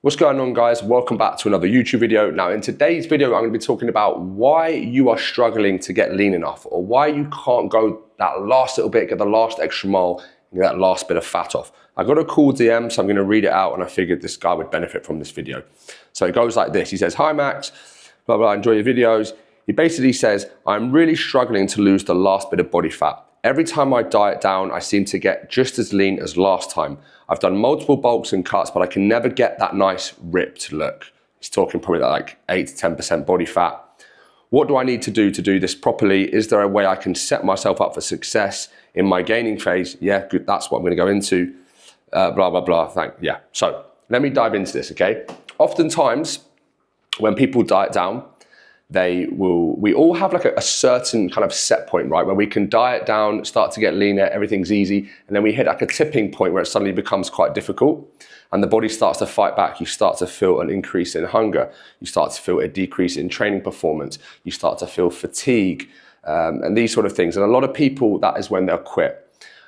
What's going on, guys? Welcome back to another YouTube video. Now in today's video, I'm going to be talking about why you are struggling to get lean enough, or why you can't go that last little bit, get the last extra mile, and get that last bit of fat off. I got a cool DM, so I'm going to read it out, and I figured this guy would benefit from this video. So it goes like this. He says, "Hi Max, blah, blah, enjoy your videos." He basically says, "I'm really struggling to lose the last bit of body fat. Every time I diet down, I seem to get just as lean as last time. I've done multiple bulks and cuts, but I can never get that nice ripped look." He's talking probably like 8 to 10% body fat. "What do I need to do this properly? Is there a way I can set myself up for success in my gaining phase?" Yeah, good. That's what I'm going to go into. Blah, blah, blah. Yeah. So let me dive into this, okay? Oftentimes, when people diet down, we all have like a certain kind of set point, right? Where we can diet down, start to get leaner, everything's easy. And then we hit like a tipping point where it suddenly becomes quite difficult and the body starts to fight back. You start to feel an increase in hunger. You start to feel a decrease in training performance. You start to feel fatigue and these sort of things. And a lot of people, that is when they'll quit.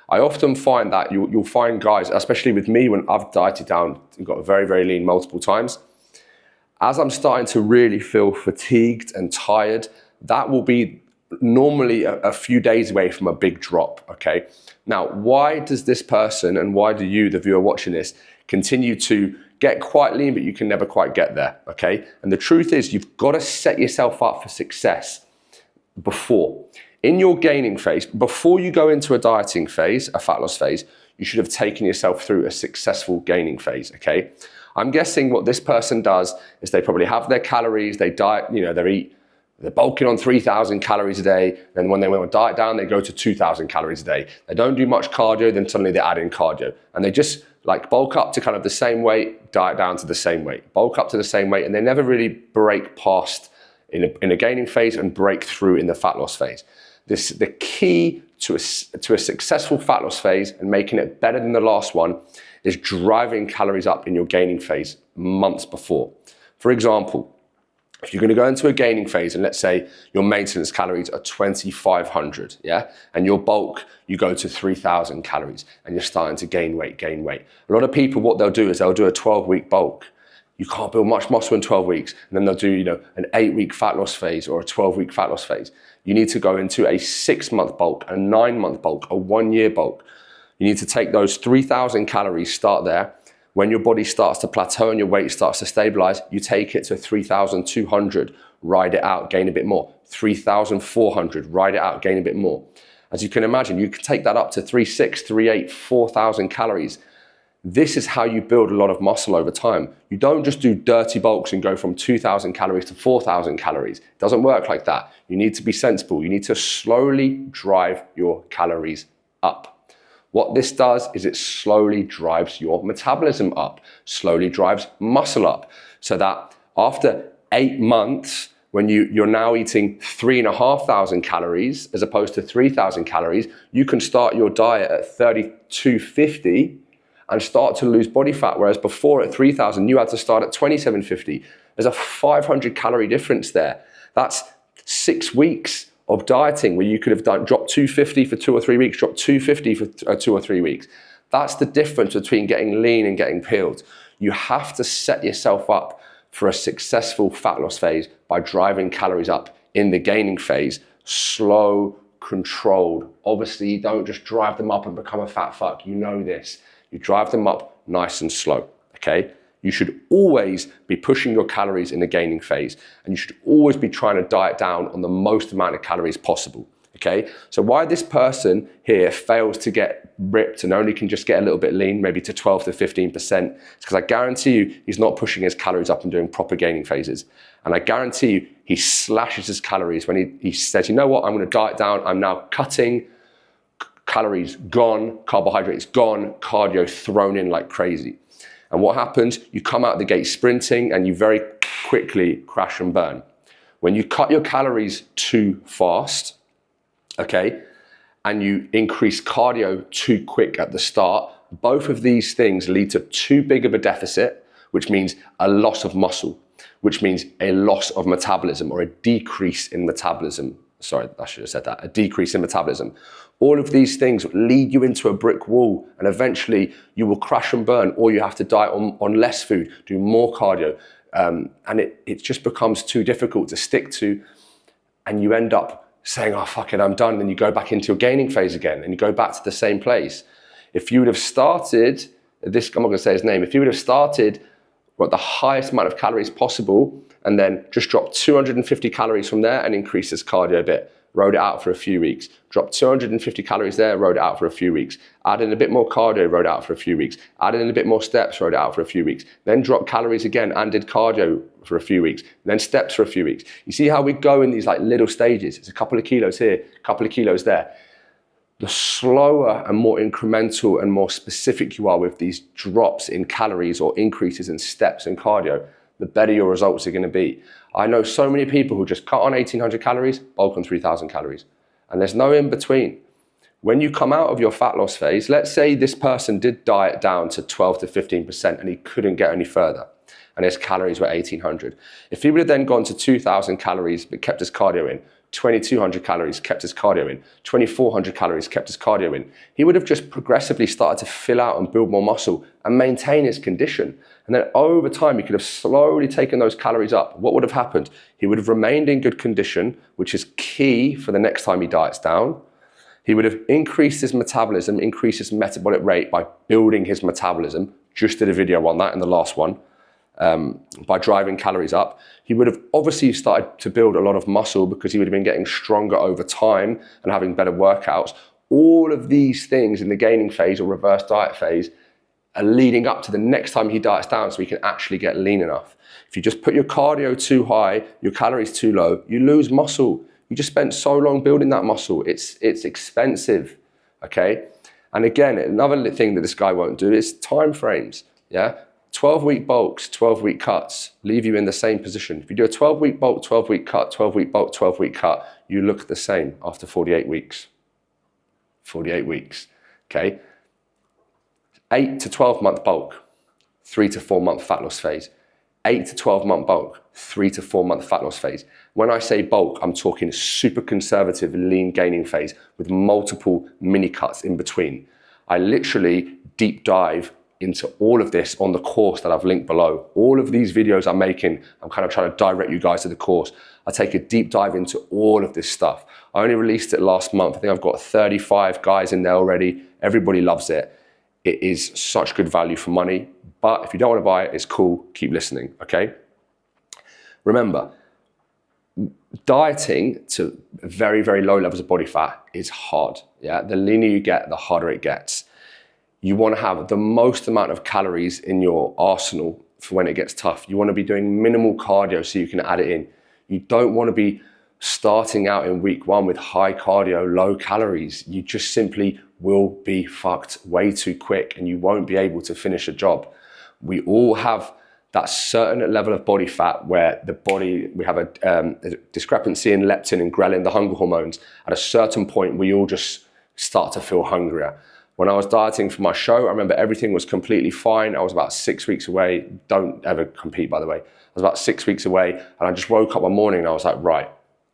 I often find that you'll find guys, especially with me when I've dieted down and got very, very lean multiple times, as I'm starting to really feel fatigued and tired, that will be normally a few days away from a big drop, okay? Now, why does this person, and why do you, the viewer watching this, continue to get quite lean, but you can never quite get there, okay? And the truth is, you've got to set yourself up for success before. In your gaining phase, before you go into a dieting phase, a fat loss phase, you should have taken yourself through a successful gaining phase, okay? I'm guessing what this person does is they probably have their calories, they diet, they're bulking on 3,000 calories a day. Then when they want to diet down, they go to 2,000 calories a day. They don't do much cardio, then suddenly they add in cardio. And they just like bulk up to kind of the same weight, diet down to the same weight, bulk up to the same weight, and they never really break past in a gaining phase and break through in the fat loss phase. The key to a successful fat loss phase and making it better than the last one is driving calories up in your gaining phase months before. For example, if you're going to go into a gaining phase and let's say your maintenance calories are 2,500, yeah, and your bulk, you go to 3,000 calories and you're starting to gain weight. A lot of people, what they'll do is they'll do a 12-week bulk. You can't build much muscle in 12 weeks. And then they'll do, an 8-week fat loss phase or a 12-week fat loss phase. You need to go into a 6-month bulk, a 9-month bulk, a 1-year bulk. You need to take those 3,000 calories, start there. When your body starts to plateau and your weight starts to stabilize, you take it to 3,200, ride it out, gain a bit more. 3,400, ride it out, gain a bit more. As you can imagine, you can take that up to 3,600, 3,800, 4,000 calories. This is how you build a lot of muscle over time. You don't just do dirty bulks and go from 2,000 calories to 4,000 calories. It doesn't work like that. You need to be sensible. You need to slowly drive your calories up. What this does is it slowly drives your metabolism up, slowly drives muscle up, so that after 8 months, when you're now eating 3,500 calories as opposed to 3,000 calories, you can start your diet at 3,250 and start to lose body fat, whereas before at 3,000, you had to start at 2,750. There's a 500 calorie difference there. That's 6 weeks of dieting where you could have dropped 250 for 2 or 3 weeks, dropped 250 for 2 or 3 weeks. That's the difference between getting lean and getting peeled. You have to set yourself up for a successful fat loss phase by driving calories up in the gaining phase, slow, controlled. Obviously, you don't just drive them up and become a fat fuck. You know this. You drive them up nice and slow, okay? You should always be pushing your calories in the gaining phase, and you should always be trying to diet down on the most amount of calories possible, okay? So why this person here fails to get ripped and only can just get a little bit lean, maybe to 12 to 15%, it's because I guarantee you he's not pushing his calories up and doing proper gaining phases. And I guarantee you he slashes his calories when he says, you know what, I'm gonna diet down, I'm now cutting, calories gone, carbohydrates gone, cardio thrown in like crazy. And what happens? You come out the gate sprinting and you very quickly crash and burn. When you cut your calories too fast, okay, and you increase cardio too quick at the start, both of these things lead to too big of a deficit, which means a loss of muscle, which means a loss of metabolism or a decrease in metabolism, sorry, I should have said that, a decrease in metabolism. All of these things lead you into a brick wall, and eventually you will crash and burn, or you have to diet on less food, do more cardio, and it just becomes too difficult to stick to, and you end up saying, oh, fuck it, I'm done. And then you go back into your gaining phase again, and you go back to the same place. If you would have started, I'm not going to say his name, if you would have started the highest amount of calories possible, and then just dropped 250 calories from there and increased his cardio a bit, rode it out for a few weeks, dropped 250 calories there, rode it out for a few weeks, added in a bit more cardio, rode it out for a few weeks, added in a bit more steps, rode it out for a few weeks, then dropped calories again and did cardio for a few weeks, then steps for a few weeks. You see how we go in these like little stages? It's a couple of kilos here, a couple of kilos there. The slower and more incremental and more specific you are with these drops in calories or increases in steps and cardio, the better your results are going to be. I know so many people who just cut on 1,800 calories, bulk on 3,000 calories, and there's no in between. When you come out of your fat loss phase, let's say this person did diet down to 12 to 15% and he couldn't get any further, and his calories were 1,800. If he would have then gone to 2,000 calories but kept his cardio in, 2,200 calories, kept his cardio in, 2,400 calories, kept his cardio in, he would have just progressively started to fill out and build more muscle and maintain his condition. And then over time, he could have slowly taken those calories up. What would have happened? He would have remained in good condition, which is key for the next time he diets down. He would have increased his metabolism, increased his metabolic rate by building his metabolism. Just did a video on that in the last one. By driving calories up. He would have obviously started to build a lot of muscle because he would have been getting stronger over time and having better workouts. All of these things in the gaining phase or reverse diet phase are leading up to the next time he diets down so he can actually get lean enough. If you just put your cardio too high, your calories too low, you lose muscle. You just spent so long building that muscle. It's expensive, okay? And again, another thing that this guy won't do is time frames, yeah? 12-week bulks, 12-week cuts leave you in the same position. If you do a 12-week bulk, 12-week cut, 12-week bulk, 12-week cut, you look the same after 48 weeks. 48 weeks, okay? 8 to 12-month bulk, 3 to 4 month fat loss phase. 8 to 12-month bulk, 3 to 4 month fat loss phase. When I say bulk, I'm talking super conservative lean gaining phase with multiple mini cuts in between. I literally deep dive into all of this on the course that I've linked below. All of these videos I'm making, I'm kind of trying to direct you guys to the course. I take a deep dive into all of this stuff. I only released it last month. I think I've got 35 guys in there already. Everybody loves it. It is such good value for money. But if you don't want to buy it, it's cool. Keep listening, okay? Remember, dieting to very, very low levels of body fat is hard. Yeah, the leaner you get, the harder it gets. You want to have the most amount of calories in your arsenal for when it gets tough. You want to be doing minimal cardio so you can add it in. You don't want to be starting out in week one with high cardio, low calories. You just simply will be fucked way too quick and you won't be able to finish a job. We all have that certain level of body fat where the body, we have a discrepancy in leptin and ghrelin, the hunger hormones. At a certain point, we all just start to feel hungrier. When I was dieting for my show, I remember everything was completely fine. I was about 6 weeks away. Don't ever compete, by the way. I was about 6 weeks away and I just woke up one morning and I was like, right,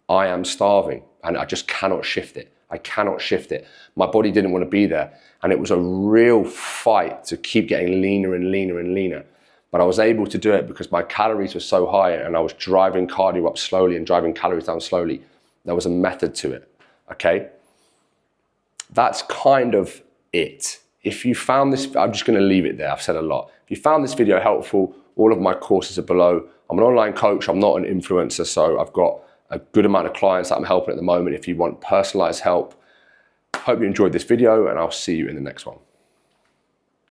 I am starving and I just cannot shift it. I cannot shift it. My body didn't want to be there. And it was a real fight to keep getting leaner and leaner and leaner. But I was able to do it because my calories were so high and I was driving cardio up slowly and driving calories down slowly. There was a method to it, okay? That's kind of it. If you found this, I'm just going to leave it there. I've said a lot. If you found this video helpful, all of my courses are below. I'm an online coach. I'm not an influencer, so I've got a good amount of clients that I'm helping at the moment. If you want personalized help, hope you enjoyed this video and I'll see you in the next one.